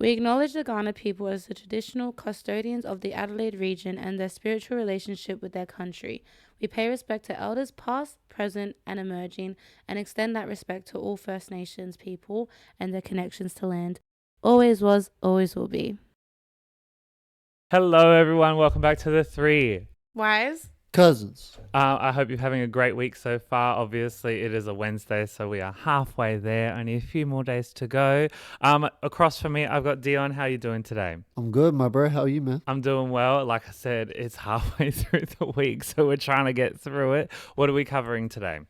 We acknowledge the Ghana people as the traditional custodians of the Adelaide region and their spiritual relationship with their country. We pay respect to elders past, present, and emerging, and extend that respect to all First Nations people and their connections to land. Always was, always will be. Hello, everyone. Welcome back to The Three. Wise? Cousins. I hope you're having a great week so far. Obviously, it is a Wednesday, so we are halfway there. Only a few more days to go. Across from me, I've got Dion. How are you doing today? I'm good, my bro. How are you, man? I'm doing well. Like I said, it's halfway through the week, so we're trying to get through it. What are we covering today?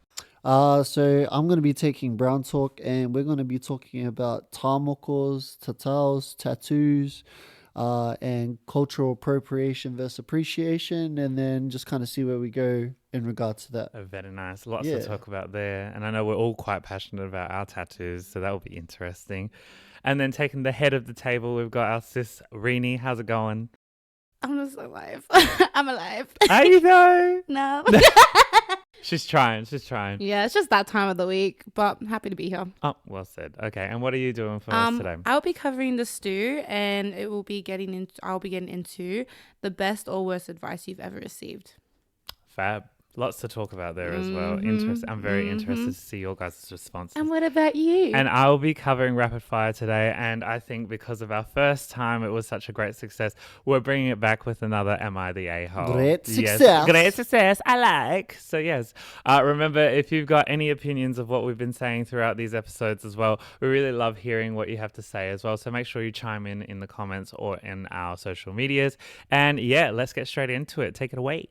So I'm going to be taking Brown Talk, and we're going to be talking about tamokos, tatals, tattoos, and cultural appropriation versus appreciation, and then just kind of see where we go in regards to that. Oh, very nice. Lots to talk about there. And I know we're all quite passionate about our tattoos, so that will be interesting. And then taking the head of the table, we've got our sis, Rini. How's it going? I'm just alive. I'm alive. Are you though? No. She's trying. Yeah, it's just that time of the week, but I'm happy to be here. Oh, well said. Okay, and what are you doing for us today? I'll be covering the stew, and I'll be getting into the best or worst advice you've ever received. Fab. Lots to talk about there as well. Interesting. I'm very interested to see your guys' responses. And what about you? And I'll be covering rapid fire today. And I think because of our first time, it was such a great success. We're bringing it back with another Am I the A-hole? Great success. Yes, great success. I like. So yes, remember, if you've got any opinions of what we've been saying throughout these episodes as well, we really love hearing what you have to say as well. So make sure you chime in the comments or in our social medias. And yeah, let's get straight into it. Take it away.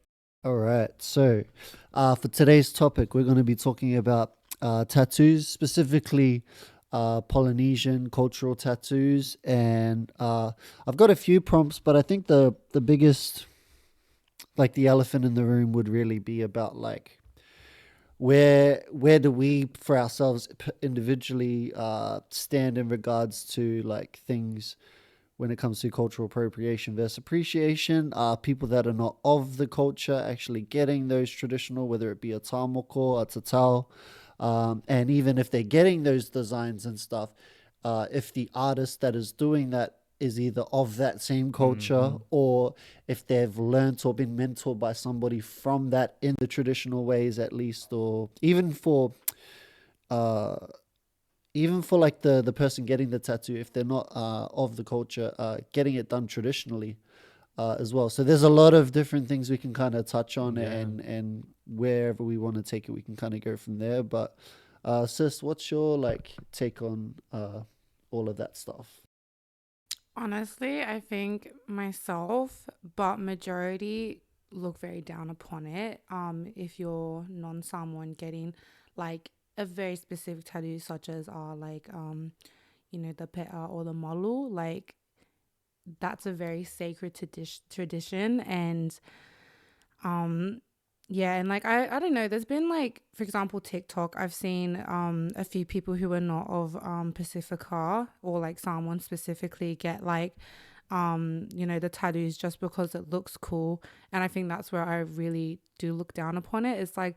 All right. So for today's topic, we're going to be talking about tattoos, specifically Polynesian cultural tattoos. And I've got a few prompts, but I think the biggest, like the elephant in the room, would really be about like where do we for ourselves individually stand in regards to like things when it comes to cultural appropriation versus appreciation. People that are not of the culture actually getting those traditional, whether it be a tamoko, a tatal, and even if they're getting those designs and stuff, if the artist that is doing that is either of that same culture or if they've learnt or been mentored by somebody from that in the traditional ways at least, or even for like the person getting the tattoo, if they're not of the culture, getting it done traditionally as well. So there's a lot of different things we can kind of touch on, and wherever we want to take it, we can kind of go from there. But sis, what's your like take on all of that stuff? Honestly, I think myself, but majority look very down upon it. If you're non-Samoan getting like a very specific tattoo, such as the peta or the malu, like that's a very sacred tradition. And and like I don't know, there's been like, for example, TikTok, I've seen a few people who are not of Pasifika or like Samoan specifically get like the tattoos just because it looks cool. And I think that's where I really do look down upon it. It's like,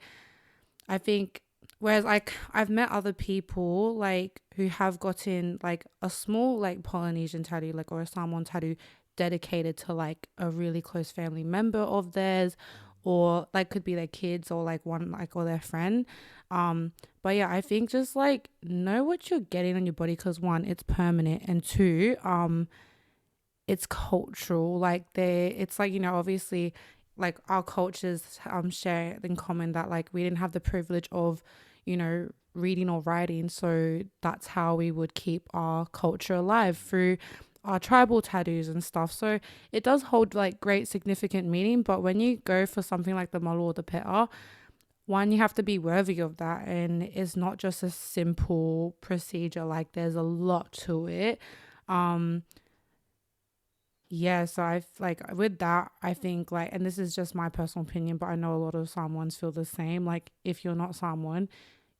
I think, whereas like I've met other people like who have gotten like a small like Polynesian tattoo, like, or a Samoan tattoo dedicated to like a really close family member of theirs, or like could be their kids or like one like or their friend. But yeah, I think just like know what you're getting on your body, because one, it's permanent, and two, it's cultural. Like it's like, obviously like our cultures share in common that like we didn't have the privilege of reading or writing, so that's how we would keep our culture alive, through our tribal tattoos and stuff. So it does hold like great significant meaning. But when you go for something like the malu or the peta, one, you have to be worthy of that, and it's not just a simple procedure. Like there's a lot to it. So I like with that, I think like, and this is just my personal opinion, but I know a lot of Samoans feel the same. Like if you're not Samoan,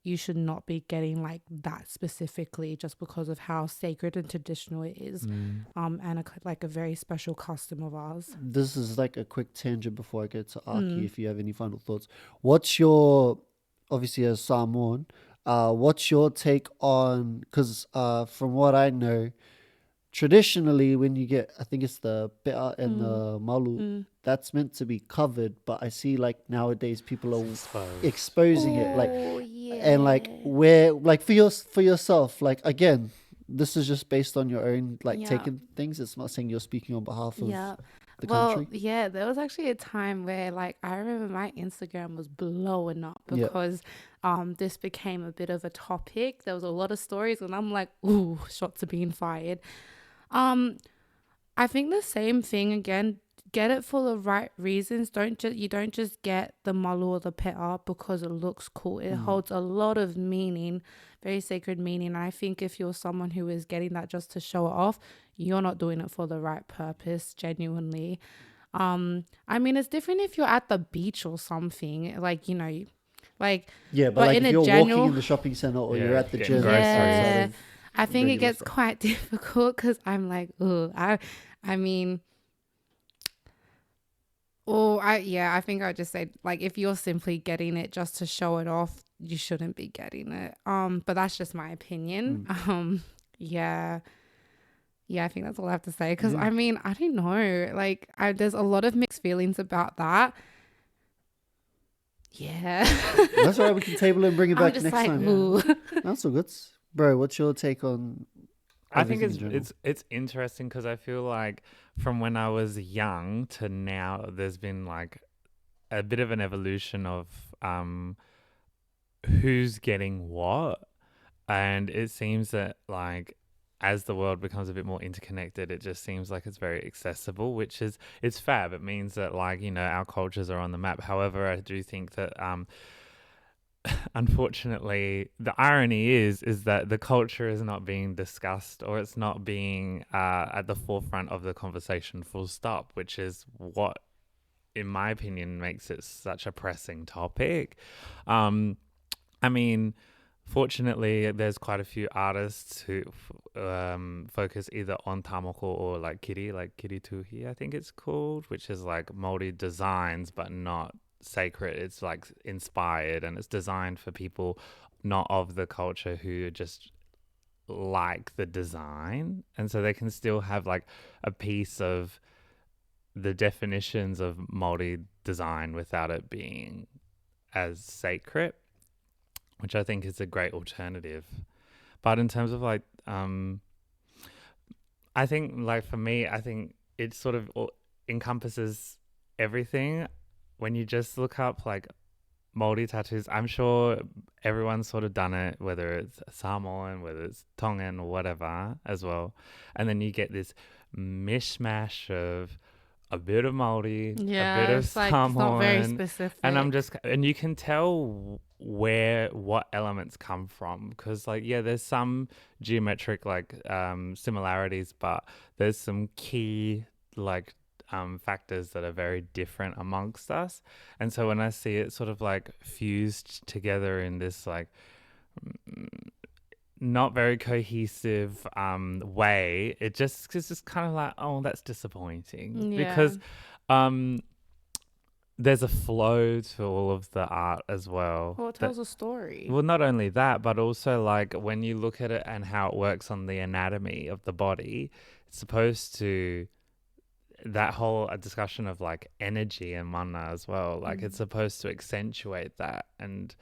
you should not be getting like that specifically, just because of how sacred and traditional it is, and like a very special custom of ours. This is like a quick tangent before I get to Aki, if you have any final thoughts. What's your, obviously as Samoan, what's your take on, because from what I know, traditionally when you get, I think it's the peta and the malu, that's meant to be covered, but I see like nowadays people are exposing it, like, Oh, yeah. and like where, like for yourself, like again, this is just based on your own like Yeah. taking things. It's not saying you're speaking on behalf of Yeah. the Well, country. yeah, there was actually a time where like I remember my Instagram was blowing up Yeah. because this became a bit of a topic. There was a lot of stories and I'm like, ooh, shots are being fired. I think the same thing again. Get it for the right reasons. You don't just get the malu or the peta because it looks cool. It holds a lot of meaning, very sacred meaning. And I think if you're someone who is getting that just to show it off, you're not doing it for the right purpose, genuinely. I mean, it's different if you're at the beach or something, like, you know, like, Yeah, but but like in if a you're general, walking in the shopping center or you're Yeah, at the getting gym groceries. outside yeah, of I think it regular gets stuff. quite difficult because I'm like, oh, I mean, I think I just said like if you're simply getting it just to show it off, you shouldn't be getting it. But that's just my opinion. Yeah. Yeah, I think that's all I have to say because I mean, I don't know. Like there's a lot of mixed feelings about that. Yeah. That's all right. We can table it and bring it I'm back just next like, time. ooh. That's all good, bro. What's your take on I think everything in general? it's interesting because I feel like from when I was young to now, there's been like a bit of an evolution of who's getting what, and it seems that like as the world becomes a bit more interconnected, it just seems like it's very accessible, which is it's fab. It means that like you know our cultures are on the map. However, I do think that unfortunately, the irony is that the culture is not being discussed or it's not being at the forefront of the conversation full stop, which is what, in my opinion, makes it such a pressing topic. I mean, fortunately, there's quite a few artists who focus either on tamoko or like kiri tuhi, I think it's called, which is like Māori designs, but not sacred. It's like inspired and it's designed for people not of the culture who just like the design. And so they can still have like a piece of the definitions of Māori design without it being as sacred, which I think is a great alternative. But in terms of like, I think like for me, I think it sort of encompasses everything. When you just look up like Māori tattoos, I'm sure everyone's sort of done it, whether it's Samoan, whether it's Tongan or whatever as well. And then you get this mishmash of a bit of Māori, Yeah, a bit of it's like it's not very Samoan, specific. and you can tell what elements come from because like yeah, there's some geometric like similarities, but there's some key like factors that are very different amongst us. And so when I see it sort of like fused together in this like not very cohesive way, it's just kind of like, oh, that's disappointing. Yeah. Because there's a flow to all of the art as well. Well, it tells a story. Well, not only that, but also like when you look at it and how it works on the anatomy of the body, it's supposed to, that whole discussion of like energy and mana as well, like it's supposed to accentuate that. And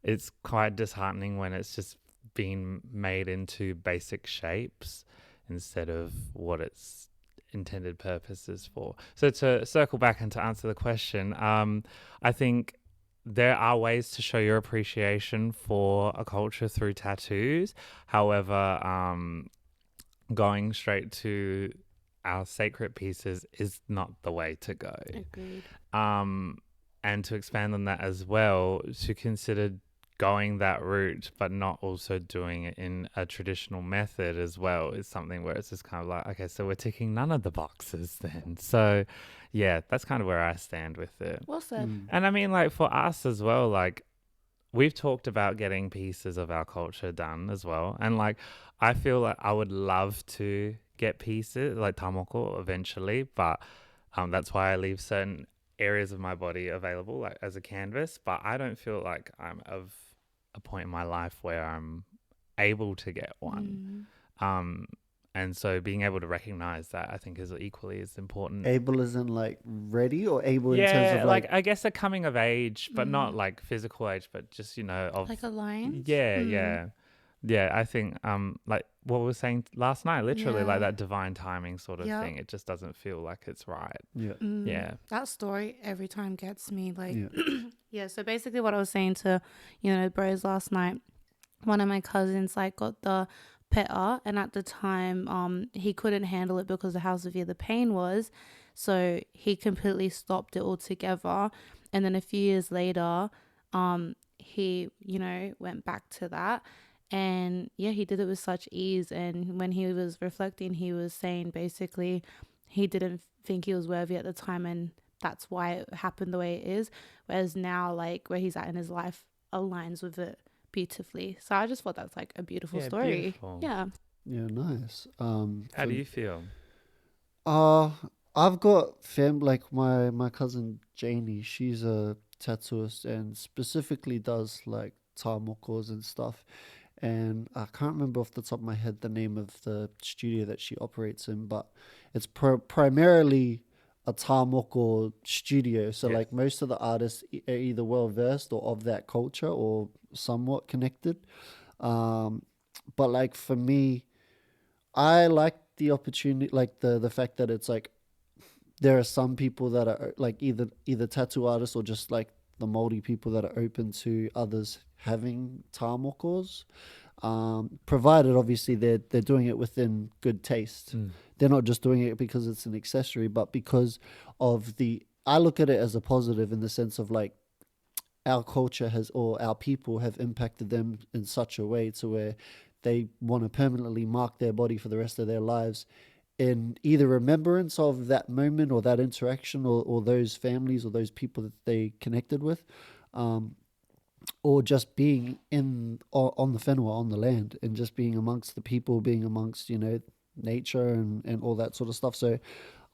it's quite disheartening when it's just being made into basic shapes instead of what its intended purpose is for. So to circle back and to answer the question, I think there are ways to show your appreciation for a culture through tattoos. However, going straight to our sacred pieces is not the way to go. Agreed. And to expand on that as well, to consider going that route but not also doing it in a traditional method as well is something where it's just kind of like, okay, so we're ticking none of the boxes then. So yeah, that's kind of where I stand with it. Well said. And I mean, like for us as well, like we've talked about getting pieces of our culture done as well, and like I feel like I would love to get pieces like tamoko eventually, but that's why I leave certain areas of my body available like as a canvas. But I don't feel like I'm of a point in my life where I'm able to get one. And And so being able to recognize that, I think, is equally as important. Able isn't like ready, or able in terms Yeah, of like like I guess a coming of age, but not like physical age, but just, of Like a lion. yeah. I think like what we were saying last night, literally like Yeah. that divine timing sort of Yep. thing. It just doesn't feel like it's right. yeah, Yeah. That story every time gets me. Like, yeah, yeah. So basically, what I was saying to, bros last night, one of my cousins like got the PETA, and at the time, he couldn't handle it because of how severe the pain was, so he completely stopped it altogether. And then a few years later, he went back to that, and yeah, he did it with such ease. And when he was reflecting, he was saying basically he didn't think he was worthy at the time, and that's why it happened the way it is. Whereas now, like where he's at in his life aligns with it beautifully. So I just thought that's like a beautiful Yeah, story. beautiful. Yeah. yeah, nice. How do you feel? I've got like my cousin Janie. She's a tattooist and specifically does like tamokos and stuff. And I can't remember off the top of my head the name of the studio that she operates in, but it's primarily a tamoko studio. So Yeah. like most of the artists are either well versed or of that culture or somewhat connected. Um, but like for me, I like the opportunity, like the fact that it's like there are some people that are like either tattoo artists or just like the moldy people that are open to others having tamokos, provided obviously they're doing it within good taste. They're not just doing it because it's an accessory, but because of I look at it as a positive in the sense of like our culture has, or our people have impacted them in such a way to where they want to permanently mark their body for the rest of their lives in either remembrance of that moment or that interaction, or those families or those people that they connected with, or just being on the whenua, on the land, and just being amongst the people, being amongst nature and all that sort of stuff. So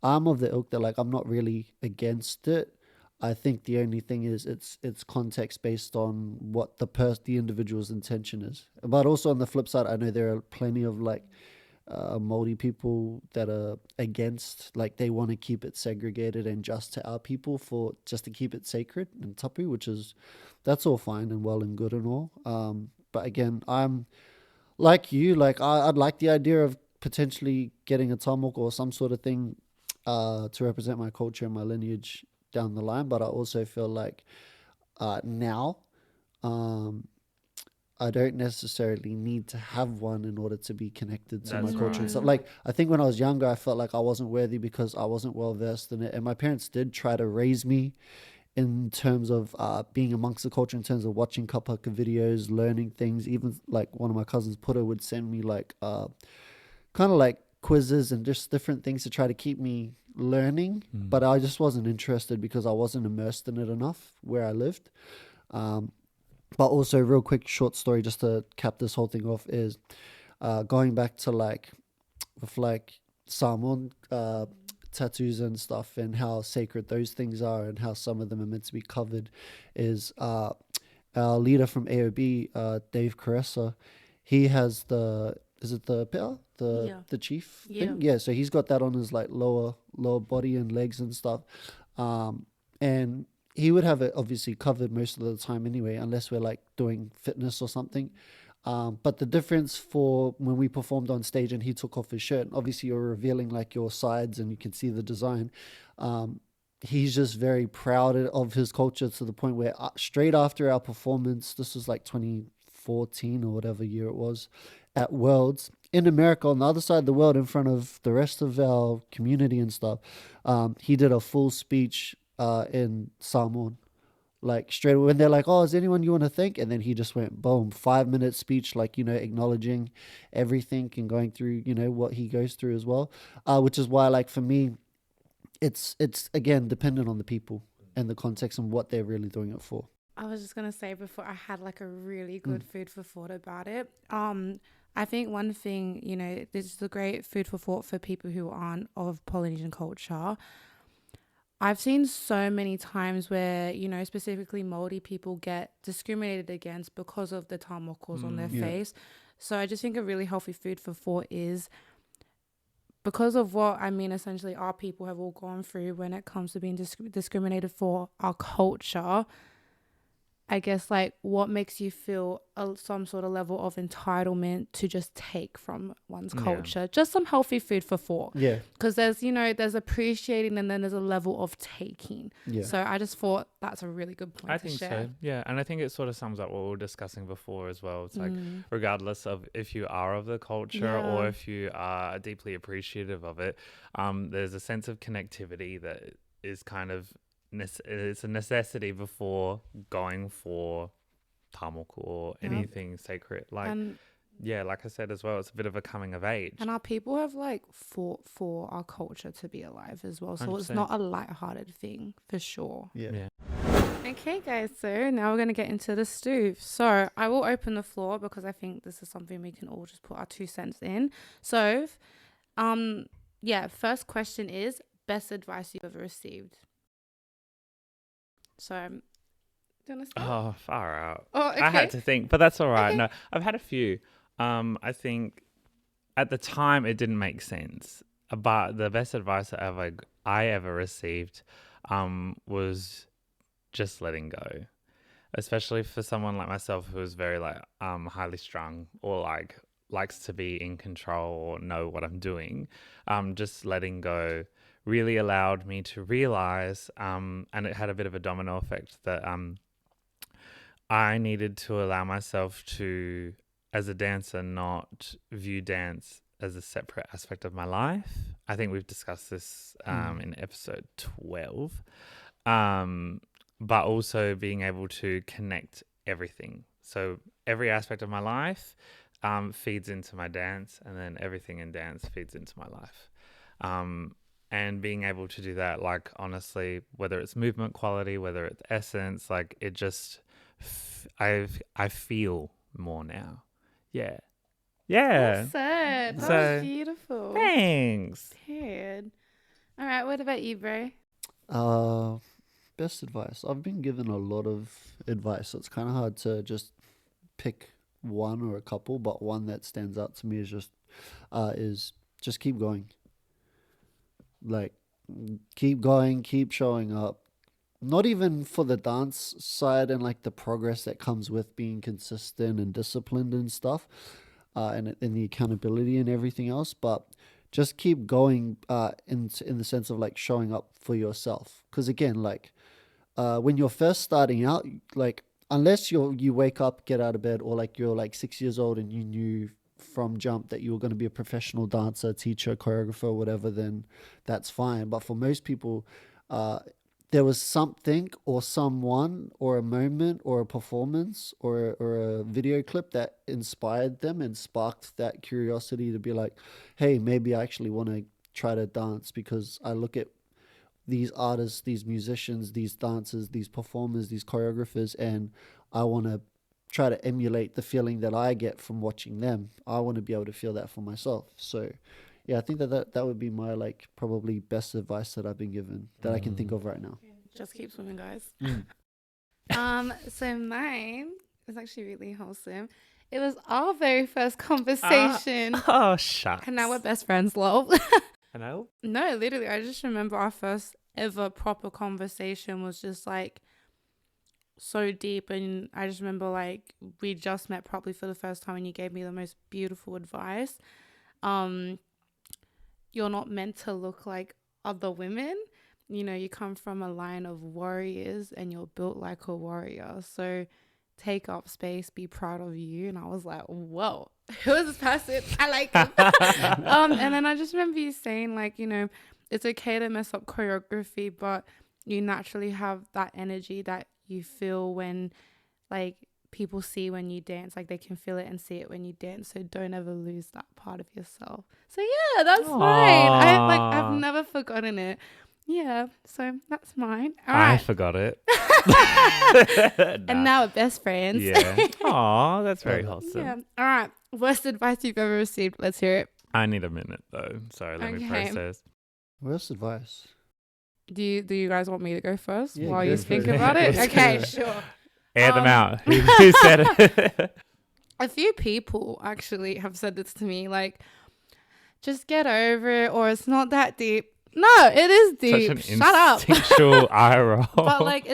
I'm of the ilk that like I'm not really against it. I think the only thing is it's context based on what the individual's intention is. But also on the flip side, I know there are plenty of like moldy people that are against, like they want to keep it segregated and just to our people for just to keep it sacred and tapu, that's all fine and well and good and all. But again, I'm like you, like I'd like the idea of potentially getting a tamoko or some sort of thing to represent my culture and my lineage down the line. But I also feel like now I don't necessarily need to have one in order to be connected to my That's culture and right. stuff. Like I think when I was younger, I felt like I wasn't worthy because I wasn't well versed in it, and my parents did try to raise me in terms of being amongst the culture, in terms of watching kapaka videos, learning things. Even like one of my cousins, Putter, would send me like kind of like quizzes and just different things to try to keep me learning. But I just wasn't interested because I wasn't immersed in it enough where I lived. But also, real quick, short story just to cap this whole thing off is going back to like with like Samoan tattoos and stuff, and how sacred those things are, and how some of them are meant to be covered. Is our leader from AOB, Dave Caressa, he has is it the pea, the chief thing? Yeah, so he's got that on his like lower body and legs and stuff, and he would have it obviously covered most of the time anyway, unless we're like doing fitness or something. But the difference for when we performed on stage and he took off his shirt, obviously you're revealing like your sides and you can see the design. He's just very proud of his culture to the point where straight after our performance, this was like 2014 or whatever year it was, at Worlds in America, on the other side of the world, in front of the rest of our community and stuff, he did a full speech in Samoan, like straight away when they're like, oh, is anyone you want to thank? And then he just went boom, 5 minute speech, like, acknowledging everything and going through, what he goes through as well. Which is why, like, for me, it's again dependent on the people and the context and what they're really doing it for. I was just gonna say before, I had like a really good food for thought about it. I think one thing, this is a great food for thought for people who aren't of Polynesian culture. I've seen so many times where, specifically moldy people get discriminated against because of the tamokos on their face. So I just think a really healthy food for thought is because of what I mean, essentially our people have all gone through when it comes to being discriminated for our culture. I guess, like, what makes you feel some sort of level of entitlement to just take from one's culture? Just some healthy food for thought. Yeah. Because there's appreciating and then there's a level of taking. Yeah. So I just thought that's a really good point I to think share. so. Yeah. And I think it sort of sums up what we were discussing before as well. It's like, regardless of if you are of the culture or if you are deeply appreciative of it, there's a sense of connectivity that is kind of it's a necessity before going for tamuk or anything sacred. Like, like I said as well, it's a bit of a coming of age. And our people have like fought for our culture to be alive as well. So 100%. It's not a lighthearted thing for sure. Yeah. Okay, guys. So now we're going to get into the stew. So I will open the floor because I think this is something we can all just put our 2 cents in. So, first question is best advice you've ever received. So, do you want to start? Oh, far out. Oh, okay. I had to think, but that's all right. Okay. No, I've had a few. I think at the time it didn't make sense, but the best advice I ever received was just letting go, especially for someone like myself who is very like highly strung or like likes to be in control or know what I'm doing. Just letting go really allowed me to realize, and it had a bit of a domino effect, that I needed to allow myself to, as a dancer, not view dance as a separate aspect of my life. I think we've discussed this in episode 12. But also being able to connect everything. So every aspect of my life feeds into my dance, and then everything in dance feeds into my life. And being able to do that, like, honestly, whether it's movement quality, whether it's essence, like, it just, I feel more now. Yeah. Well said. That was beautiful. Thanks. Period. All right. What about you, bro? Best advice. I've been given a lot of advice, so it's kind of hard to just pick one or a couple, but one that stands out to me is just keep going. Like, keep going, keep showing up. Not even for the dance side and like the progress that comes with being consistent and disciplined and stuff, and the accountability and everything else, but just keep going in the sense of like showing up for yourself. Because again, like when you're first starting out, like unless you wake up, get out of bed, or like you're like 6 years old and you knew from jump that you were going to be a professional dancer, teacher, choreographer, whatever, then that's fine. But for most people, there was something or someone or a moment or a performance or a video clip that inspired them and sparked that curiosity to be like, hey, maybe I actually want to try to dance, because I look at these artists, these musicians, these dancers, these performers, these choreographers, and I want to try to emulate the feeling that I get from watching them. I want to be able to feel that for myself. So yeah, I think that would be my like probably best advice that I've been given that I can think of right now. Just keep swimming, guys. So mine is actually really wholesome. It was our very first conversation. Oh, shucks. And now we're best friends, lol. Hello? No, literally, I just remember our first ever proper conversation was just like so deep, and I just remember like we just met properly for the first time and you gave me the most beautiful advice. You're not meant to look like other women. You know, you come from a line of warriors and you're built like a warrior. So take up space, be proud of you. And I was like, whoa, who is this person? I like him. And then I just remember you saying like, you know, it's okay to mess up choreography, but you naturally have that energy that you feel when like people see when you dance, like they can feel it and see it when you dance. So don't ever lose that part of yourself. So yeah, that's mine. I've never forgotten it. Yeah, so that's mine. All right. I forgot it. And now we're best friends. Yeah. Aw, that's very wholesome. Yeah. All right. Worst advice you've ever received. Let's hear it. I need a minute though. Sorry, let me process. Worst advice. Do you guys want me to go first while go you for think it. about it? Let's Okay, go. sure. Air them out. Who said it? A few people actually have said this to me, like, just get over it, or it's not that deep. No, it is deep. Such an Shut up. instinctual eye roll. But like,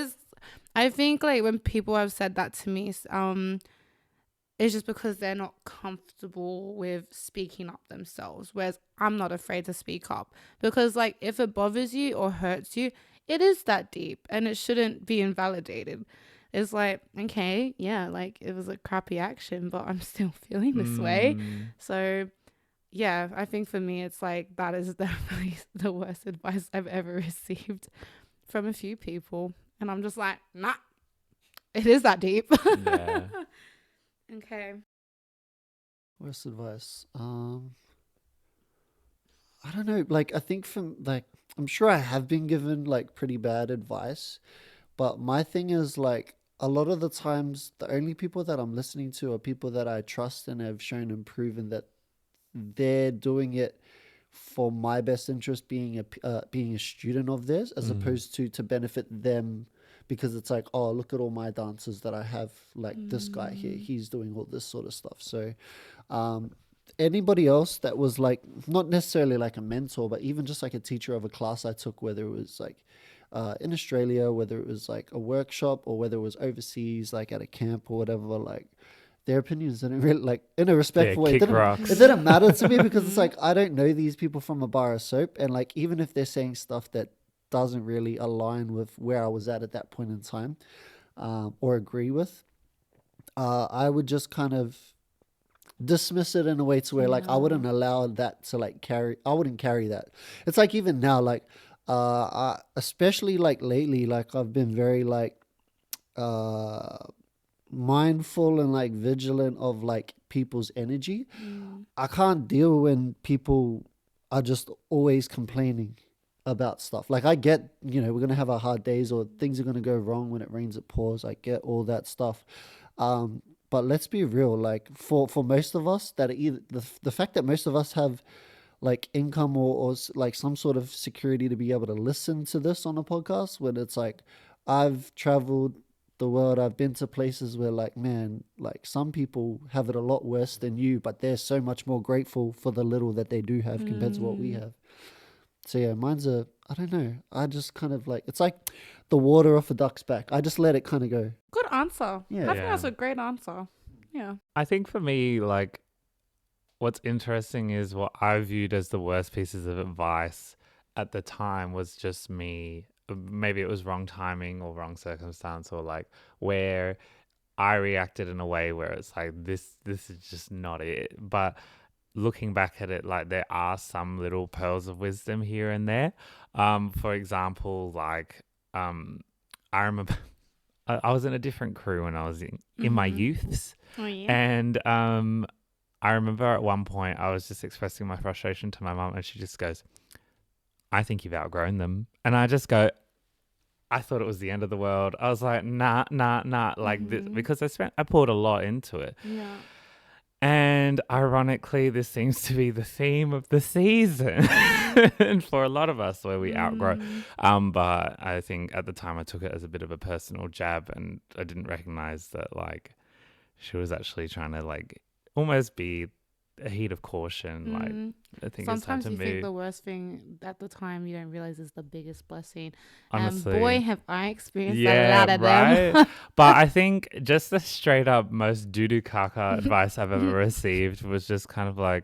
I think like when people have said that to me, it's just because they're not comfortable with speaking up themselves. Whereas I'm not afraid to speak up, because like if it bothers you or hurts you, it is that deep and it shouldn't be invalidated. It's like, okay, yeah, like it was a crappy action, but I'm still feeling this way. So yeah, I think for me, it's like that is definitely the worst advice I've ever received from a few people. And I'm just like, nah, it is that deep. Yeah. Okay. Worst advice. I don't know. Like, I think I'm sure I have been given like pretty bad advice, but my thing is like a lot of the times the only people that I'm listening to are people that I trust and have shown and proven that they're doing it for my best interest, being a student of theirs, as opposed to benefit them, because it's like, oh, look at all my dancers that I have, like this guy here, he's doing all this sort of stuff. So anybody else that was like not necessarily like a mentor, but even just like a teacher of a class I took, whether it was like in Australia, whether it was like a workshop, or whether it was overseas, like at a camp or whatever, like their opinions didn't really, like, in a respectful way, it didn't matter to me, because it's like I don't know these people from a bar of soap, and like even if they're saying stuff that doesn't really align with where I was at that point in time, or agree with, I would just kind of dismiss it in a way to where like I wouldn't allow that to like I wouldn't carry that. It's like even now, like especially like lately, like I've been very like mindful and like vigilant of like people's energy. I can't deal when people are just always complaining about stuff. Like I get, we're going to have our hard days, or things are going to go wrong. When it rains it pours. I get all that stuff. But let's be real, like for most of us, that either the fact that most of us have like income or like some sort of security to be able to listen to this on a podcast, when it's like I've traveled the world, I've been to places where like, man, like some people have it a lot worse than you, but they're so much more grateful for the little that they do have compared to what we have. So yeah, I don't know, I just kind of like, it's like the water off a duck's back. I just let it kind of go. Good answer. Yeah. I think that's a great answer. Yeah. I think for me, like, what's interesting is what I viewed as the worst pieces of advice at the time was just me. Maybe it was wrong timing or wrong circumstance, or like where I reacted in a way where it's like, this is just not it. But looking back at it, like there are some little pearls of wisdom here and there. For example, like I remember I was in a different crew when I was in my youths. Oh, yeah. And I remember at one point I was just expressing my frustration to my mum, and she just goes, I think you've outgrown them. And I just go, I thought it was the end of the world. I was like, nah, like this, because I poured a lot into it. Yeah. And ironically, this seems to be the theme of the season for a lot of us, where we outgrow. But I think at the time I took it as a bit of a personal jab, and I didn't recognize that like she was actually trying to like almost be a heat of caution. Like I think sometimes it's time to you move. think the worst thing at the time you don't realize is the biggest blessing. Honestly. And boy, have I experienced a lot of them. But I think just the straight up most doo-doo caca advice I've ever received was just kind of like,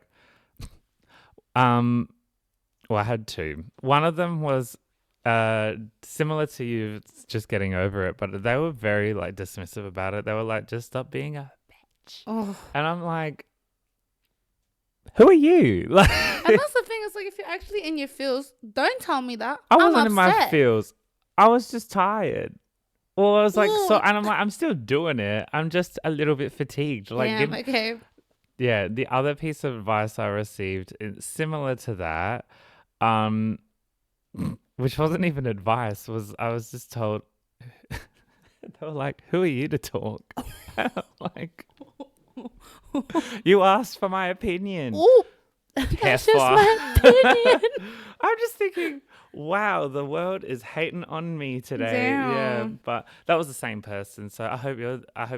well, I had two. One of them was similar to you, just getting over it, but they were very like dismissive about it. They were like, just stop being a bitch. Oh. And I'm like, who are you? Like, and that's the thing. It's like, if you're actually in your feels, don't tell me that. I wasn't in my upset. feels. I was just tired. Well, I was like, so, and I'm like, I'm still doing it. I'm just a little bit fatigued. Like, yeah, okay. Yeah, the other piece of advice I received, similar to that, which wasn't even advice, was I was just told, they were like, who are you to talk? Like, you asked for my opinion. Ooh, that's just my opinion. I'm just thinking, wow, the world is hating on me today. Damn. Yeah, but that was the same person. So I hope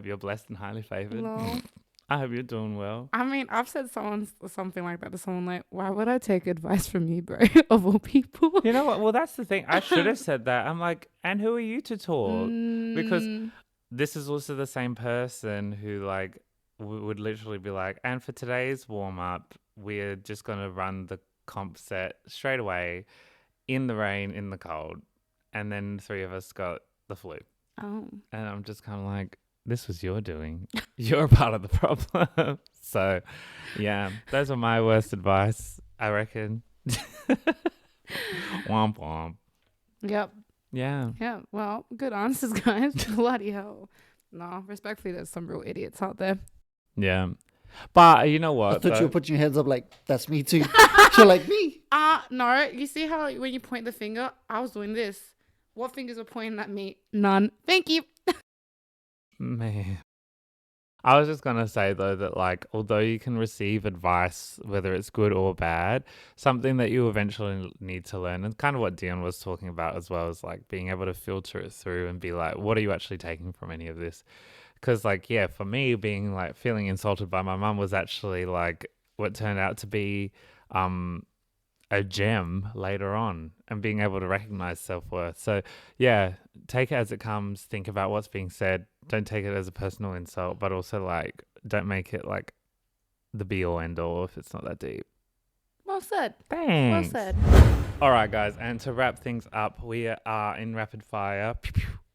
you're blessed and highly favored. No. I hope you're doing well. I mean, I've said something like that to someone, like, why would I take advice from you, bro? Of all people. You know what? Well, that's the thing. I should have said that. I'm like, and who are you to talk? Because Mm, this is also the same person who like would literally be like, and for today's warm up, we're just gonna run the comp set straight away in the rain, in the cold, and then three of us got the flu, oh. and I'm just kind of like, this was your doing. You're a part of the problem. So, yeah, those are my worst advice, I reckon. Womp womp. Yep. Yeah. Yeah. Well, good answers, guys. Bloody hell. No, respectfully, there's some real idiots out there. Yeah. But you know I what? thought you though? were putting your hands up like, that's me too. You're like, me. No. You see how when you point the finger, I was doing this. What fingers were pointing at me? None. Thank you. Man. I was just going to say, though, that, like, although you can receive advice, whether it's good or bad, something that you eventually need to learn, and kind of what Dion was talking about as well, is, like, being able to filter it through and be like, what are you actually taking from any of this? Because, like, yeah, for me, being, like, feeling insulted by my mum was actually, like, what turned out to be a gem later on, and being able to recognize self-worth. So, yeah, take it as it comes. Think about what's being said. Don't take it as a personal insult, but also, like, don't make it, like, the be-all, end-all if it's not that deep. Well said. Thanks. Well said. All right, guys, and to wrap things up, we are in rapid fire.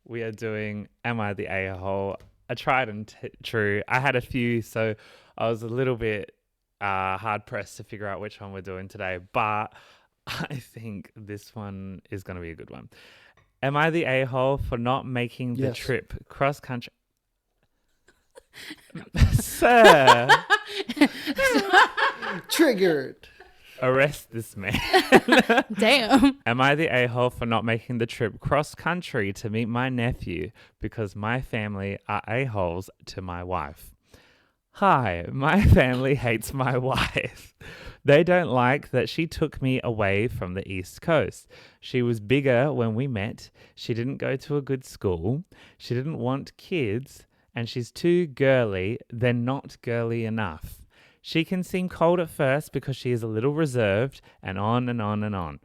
We are doing Am I the A-hole? A tried and true. I had a few, so I was a little bit hard pressed to figure out which one we're doing today, but I think this one is going to be a good one. Am I the a-hole for not making the Yes. trip cross country? Sir, Triggered. arrest this man. Damn. Am I the a-hole for not making the trip cross country to meet my nephew because my family are a-holes to my wife? Hi, my family hates my wife. They don't like that she took me away from the East Coast. She was bigger when we met. She didn't go to a good school. She didn't want kids. And she's too girly. They're not girly enough. She can seem cold at first because she is a little reserved, and on and on and on.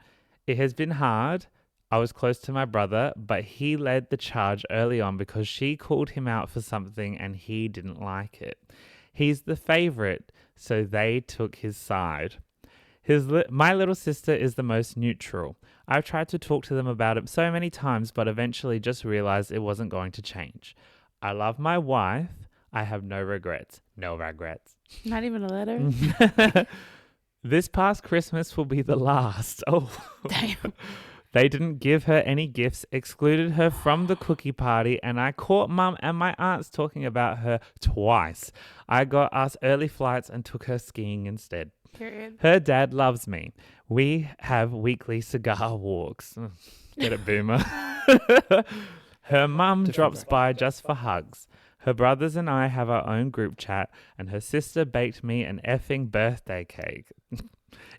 It has been hard. I was close to my brother, but he led the charge early on because she called him out for something and he didn't like it. He's the favorite, so they took his side. My little sister is the most neutral. I've tried to talk to them about it so many times, but eventually just realized it wasn't going to change. I love my wife. I have no regrets. No regrets. Not even a letter. This past Christmas will be the last. Oh, Damn. They didn't give her any gifts, excluded her from the cookie party, and I caught Mum and my aunts talking about her twice. I got us early flights and took her skiing instead. Period. Her dad loves me. We have weekly cigar walks. Get it, boomer. Her mum drops by just for hugs. Her brothers and I have our own group chat, and her sister baked me an effing birthday cake.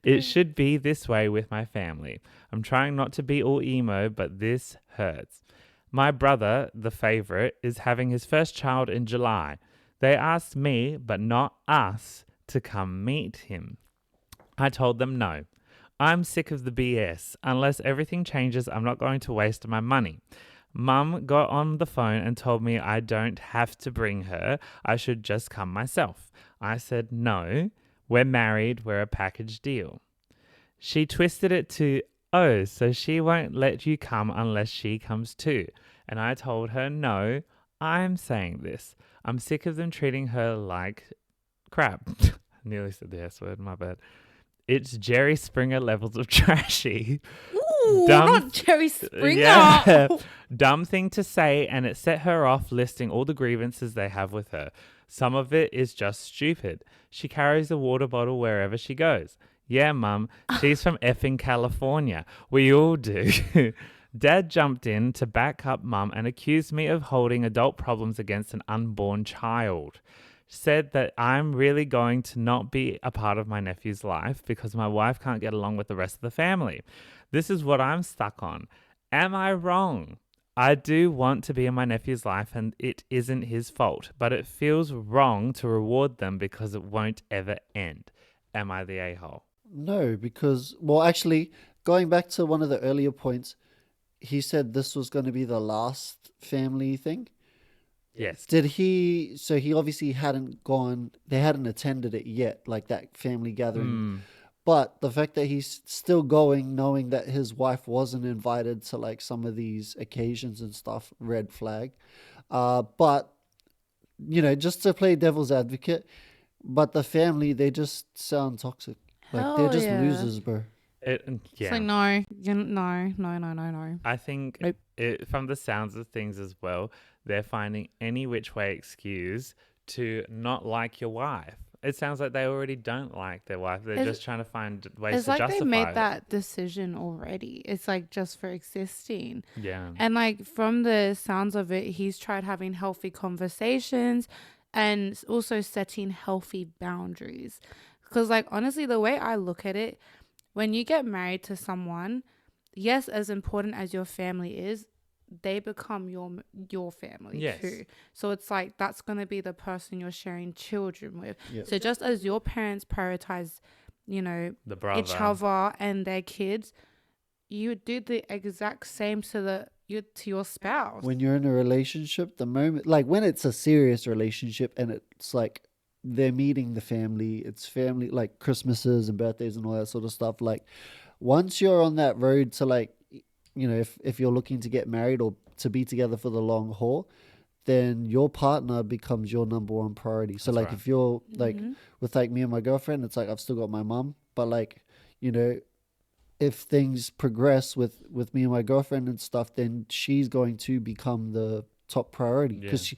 It should be this way with my family. I'm trying not to be all emo, but this hurts. My brother, the favorite, is having his first child in July. They asked me, but not us, to come meet him. I told them no. I'm sick of the BS. Unless everything changes, I'm not going to waste my money. Mum got on the phone and told me I don't have to bring her. I should just come myself. I said no. We're married. We're a package deal. She twisted it to, oh, so she won't let you come unless she comes too. And I told her, no, I'm saying this. I'm sick of them treating her like crap. Nearly said the S word, my bad. It's Jerry Springer levels of trashy. Ooh, not Jerry Springer. Yeah. Dumb thing to say, and it set her off listing all the grievances they have with her. Some of it is just stupid. She carries a water bottle wherever she goes. Yeah, Mum, she's from effing California. We all do. Dad jumped in to back up Mum and accused me of holding adult problems against an unborn child. Said that I'm really going to not be a part of my nephew's life because my wife can't get along with the rest of the family. This is what I'm stuck on. Am I wrong? I do want to be in my nephew's life and it isn't his fault, but it feels wrong to reward them because it won't ever end. Am I the a-hole? No, because, well, actually, going back to one of the earlier points, he said this was going to be the last family thing. Yes. Did he? So he obviously hadn't gone, they hadn't attended it yet, like that family gathering. But the fact that he's still going, knowing that his wife wasn't invited to like some of these occasions and stuff, red flag. But, you know, just to play devil's advocate, but the family, they just sound toxic. Like they're Hell just yeah. losers, bro. It's like, no, no. I think Nope. from the sounds of things as well, they're finding any which way excuse to not like your wife. It sounds like they already don't like their wife. They're just trying to find ways It's to like justify they made it. that decision already. It's like just for existing. Yeah. And like from the sounds of it, he's tried having healthy conversations and also setting healthy boundaries. Because like honestly, the way I look at it, when you get married to someone, yes, as important as your family is, they become your family Yes. too. So it's like that's going to be the person you're sharing children with. Yeah. So just as your parents prioritize, you know, The brother. each other and their kids, you do the exact same to your spouse. When you're in a relationship, the moment, like when it's a serious relationship and it's like they're meeting the family, it's family, like Christmases and birthdays and all that sort of stuff. Like once you're on that road to like, you know, if you're looking to get married or to be together for the long haul, then your partner becomes your number one priority. So That's like right. if you're like with like me and my girlfriend, it's like I've still got my mum, but like, you know, if things progress with me and my girlfriend and stuff, then she's going to become the top priority because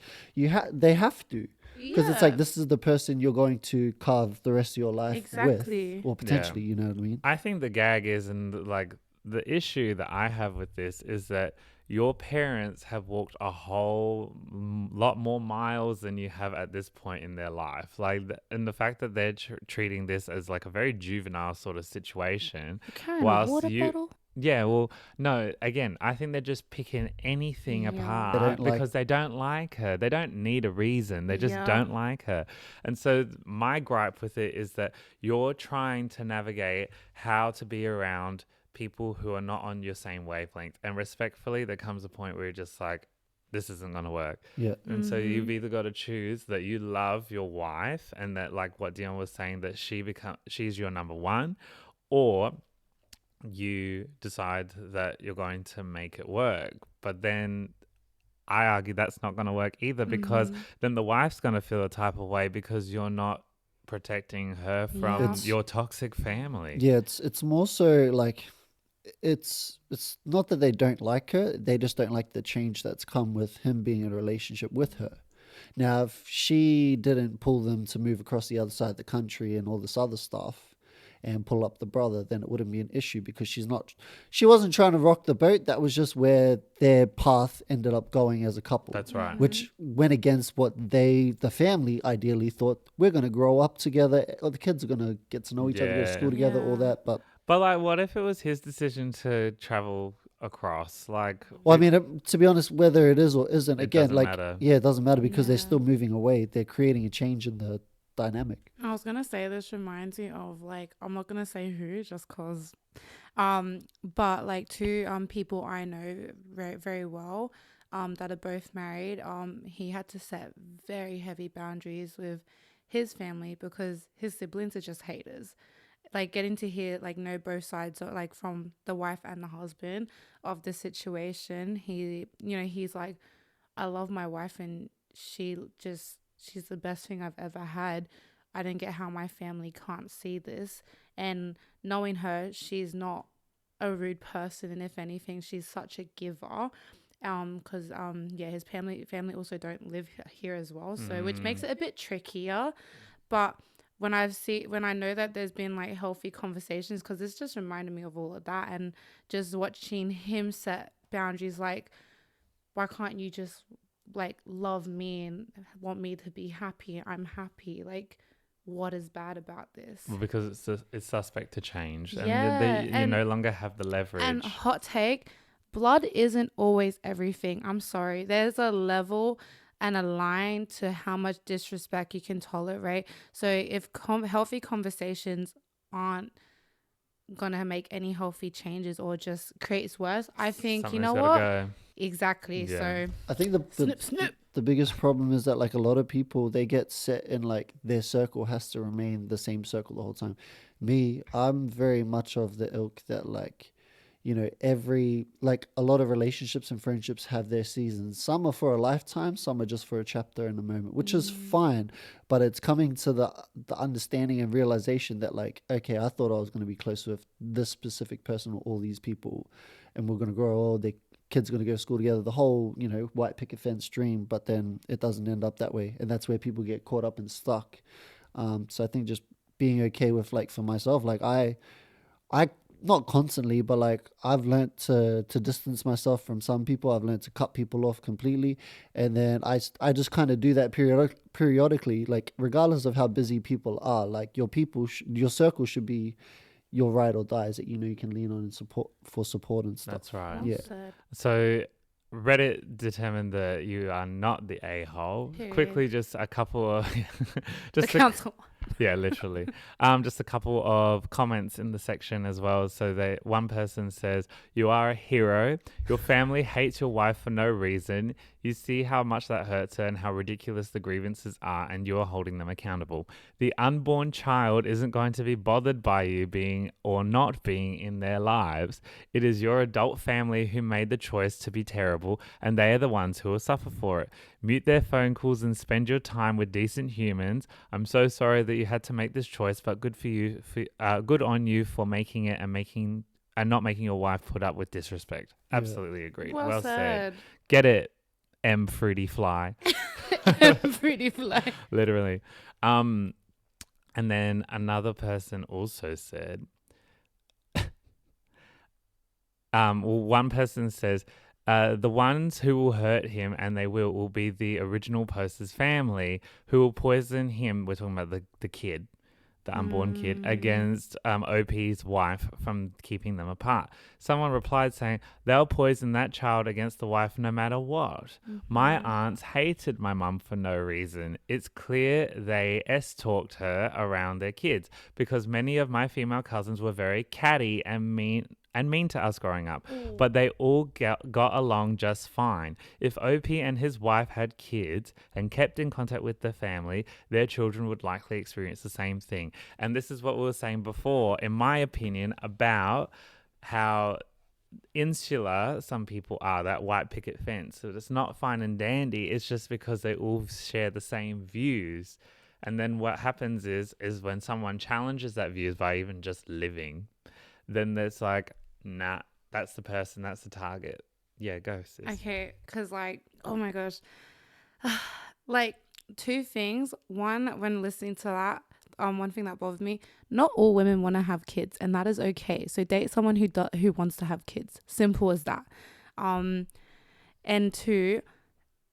they have to, because it's like this is the person you're going to carve the rest of your life Exactly. with, or potentially, you know what I mean? I think the gag is, and like the issue that I have with this is that your parents have walked a whole lot more miles than you have at this point in their life. Like, and the fact that they're treating this as like a very juvenile sort of situation, whilst you. Yeah, well, no, again, I think they're just picking anything apart because they don't like her. They don't need a reason. They just don't like her. And so my gripe with it is that you're trying to navigate how to be around people who are not on your same wavelength. And respectfully, there comes a point where you're just like, this isn't going to work. Yeah. And so you've either got to choose that you love your wife and that, like what Dion was saying, that she's your number one, or you decide that you're going to make it work. But then I argue that's not going to work either, because then the wife's going to feel a type of way because you're not protecting her from your toxic family. Yeah, it's more so like it's not that they don't like her, they just don't like the change that's come with him being in a relationship with her. Now, if she didn't pull them to move across the other side of the country and all this other stuff and pull up the brother, then it wouldn't be an issue, because she wasn't trying to rock the boat. That was just where their path ended up going as a couple. That's right. Which went against what the family ideally thought. We're going to grow up together, or the kids are going to get to know each other, go to school together, all that. But like, what if it was his decision to travel across? Like, well, I mean, to be honest, whether it is or isn't, again, like, matter. Yeah, it doesn't matter, because they're still moving away. They're creating a change in the dynamic. I was gonna say, this reminds me of, like, I'm not gonna say who, just cause, but like two people I know very, very well, that are both married. He had to set very heavy boundaries with his family because his siblings are just haters. Like, getting to hear, like, know both sides, or like from the wife and the husband of the situation. He's like, I love my wife and she's the best thing I've ever had. I don't get how my family can't see this. And knowing her, she's not a rude person, and if anything, she's such a giver. Because his family also don't live here as well, so which makes it a bit trickier. But when I know that there's been like healthy conversations, because this just reminded me of all of that, and just watching him set boundaries, like, why can't you just like love me and want me to be happy? I'm happy. Like, what is bad about this? Well, because it's suspect to change, Yeah, and you no longer have the leverage. And hot take, blood isn't always everything. I'm sorry. There's a level and a line to how much disrespect you can tolerate. So if healthy conversations aren't gonna make any healthy changes or just creates worse, I think, you Something's know gotta what? go. Exactly. Yeah. So I think snip, snip. the biggest problem is that like a lot of people, they get set in like their circle has to remain the same circle the whole time. Me, I'm very much of the ilk that like, you know, every like a lot of relationships and friendships have their seasons. Some are for a lifetime, some are just for a chapter in a moment, which is fine. But it's coming to the understanding and realization that like, okay, I thought I was going to be close with this specific person or all these people, and we're going to grow old. They kids going to go to school together, the whole, you know, white picket fence dream, but then it doesn't end up that way. And that's where people get caught up and stuck. So I think just being okay with like, for myself, like I not constantly, but like I've learned to distance myself from some people. I've learned to cut people off completely. And then I just kind of do that periodically, like regardless of how busy people are, like your your circle should be your ride or dies that you know you can lean on and support and stuff. That's right. Well Yeah. said. So Reddit determined that you are not the a-hole. Period. Quickly, just a couple of The just council. yeah, literally. Just a couple of comments in the section as well. So one person says, "You are a hero. Your family hates your wife for no reason. You see how much that hurts her and how ridiculous the grievances are, and you are holding them accountable. The unborn child isn't going to be bothered by you being or not being in their lives. It is your adult family who made the choice to be terrible, and they are the ones who will suffer for it. Mute their phone calls and spend your time with decent humans. I'm so sorry that you had to make this choice, but good for you. Good on you for making it and not making your wife put up with disrespect." Yeah. Absolutely agreed. Well said. Get it, M fruity fly. Pretty fly. Literally. And then another person also said, one person says, the ones who will hurt him, and they will be the original poster's family, who will poison him. We're talking about the kid, the unborn kid, against OP's wife from keeping them apart. Someone replied saying, "They'll poison that child against the wife no matter what. My aunts hated my mum for no reason. It's clear they S-talked her around their kids because many of my female cousins were very catty and mean to us growing up, but they all got along just fine. If OP and his wife had kids and kept in contact with the family, their children would likely experience the same thing." And this is what we were saying before, in my opinion, about how insular some people are, that white picket fence. So it's not fine and dandy. It's just because they all share the same views. And then what happens is when someone challenges that views by even just living, then there's like, nah, that's the person, that's the target. Yeah, go, sis. Okay, because like, oh my gosh. Like, two things. One, when listening to that, one thing that bothered me, not all women want to have kids, and that is okay. So date someone who wants to have kids. Simple as that. And two,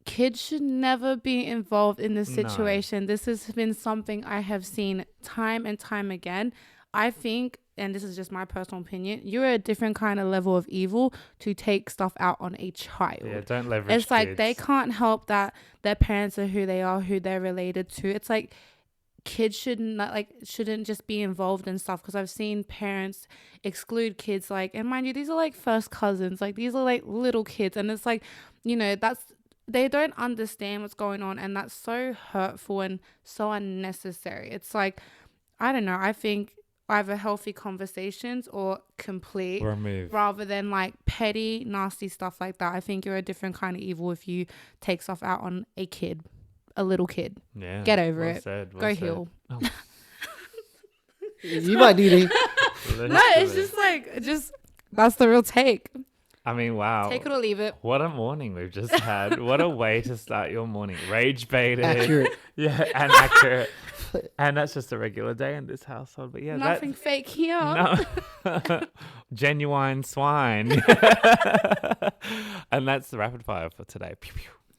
kids should never be involved in this situation. No. This has been something I have seen time and time again. I think, and this is just my personal opinion, you're a different kind of level of evil to take stuff out on a child. Yeah, don't leverage It's like kids. They can't help that their parents are who they are, who they're related to. It's like kids shouldn't just be involved in stuff, because I've seen parents exclude kids, like, and mind you, these are like first cousins, like these are like little kids, and it's like, you know, they don't understand what's going on, and that's so hurtful and so unnecessary. It's like, I don't know, I think either healthy conversations or complete remove, rather than like petty, nasty stuff like that. I think you're a different kind of evil if you take stuff out on a kid, a little kid. Yeah, get over well it. Said, Go heal. Oh. You might need it. No, it's just like, that's the real take. I mean, wow. Take it or leave it. What a morning we've just had. What a way to start your morning. Rage baited. Accurate. Yeah, and accurate. And that's just a regular day in this household. But yeah, nothing fake here. No. Genuine swine. And that's the rapid fire for today. Pew,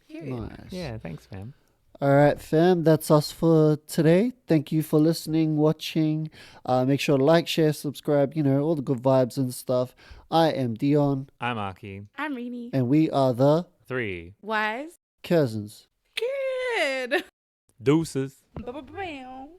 pew. Nice. Yeah, thanks, fam. All right, fam, that's us for today. Thank you for listening, watching. Make sure to like, share, subscribe, all the good vibes and stuff. I am Dion, I'm Aki. I'm Rini. and we are the 3 Wise. Cousins. Good. Deuces. Ba-ba-bam.